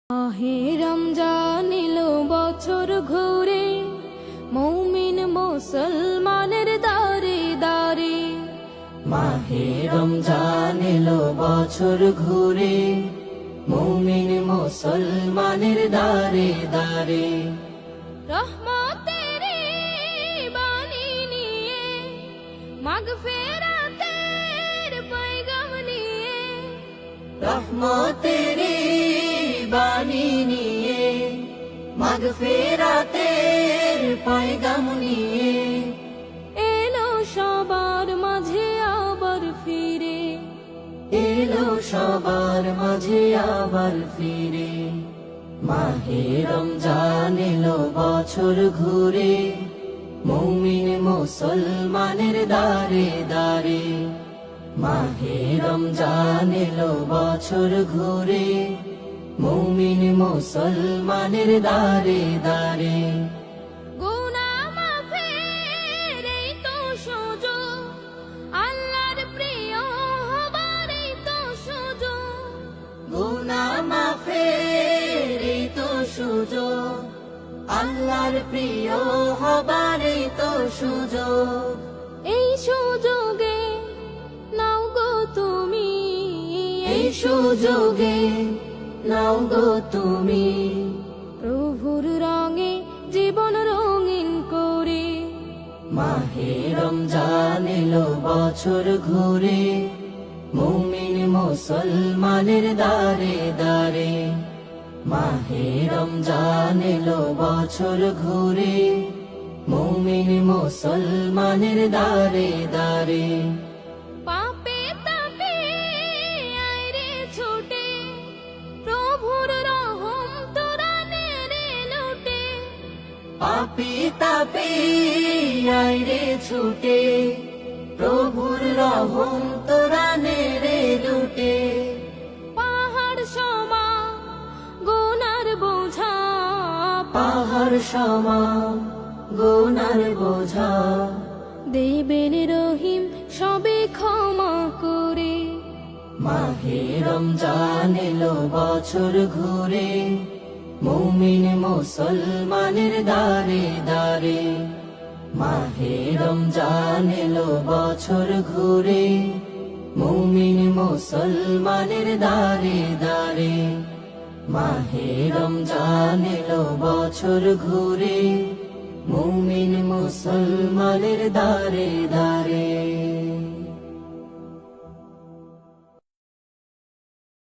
মাহে রমজান এলো বছর ঘুরে, মুমিন মুসলমানের দারে দারে। মাহে রমজান এলো বছর ঘুরে, মুমিন মুসলমানের দারে দারে। রহমতের বাণী নিয়ে, মাগফিরাতের পয়গাম নিয়ে, রহমতের বাণী নিয়ে, মাগফিরাতের পয়গাম নিয়ে, এলো সবার মাঝে আবার ফিরে, এলো সবার মাঝে আবার ফিরে। মাহে রমজান এলো বছর ঘুরে, মুমিন মুসলমানের দারে দারে। মাহে রমজান এলো বছর ঘুরে, মুমিন মুসলমানের দারে দারে। গুনাহ মাফের এই তো সুযোগ, আল্লাহর প্রিয় হবার এই তো সুযোগ। গুনাহ মাফের এই তো সুযোগ, আল্লাহর প্রিয় হবার এই তো সুযোগ। এই সুযোগে নাও গো তুমি, এই সুযোগে নাও গো তুমি, প্রভুর রঙে জীবন রঙিন করে। মাহে রমজান এলো বছর ঘুরে, মুমিন মুসলমানের দারে দারে। মাহে রমজান এলো বছর ঘুরে, মুমিন মুসলমানের দারে দারে। পাপে তাপে আইরে ছুটে, প্রভুর রহম তোরা নেড়ে লুটে। পাপি তাপি আইরে ছুটে, প্রভুর রহম তোরা নেড়ে লুটে। পাহাড় সমা গুনার বোঝা, পাহাড় সমা গুনার বোঝা, দেবেন রহিম সবে ক্ষমা করে। মাহে রমজান এলো বছর ঘুরে, মুমিন মুসলমানের দারে দারে। মাহে রমজান এলো বছর ঘুরে, মুমিন মুসলমানের দারে দারে। মাহে রমজান এলো বছর ঘুরে, মুমিন মুসলমানের দারে দারে।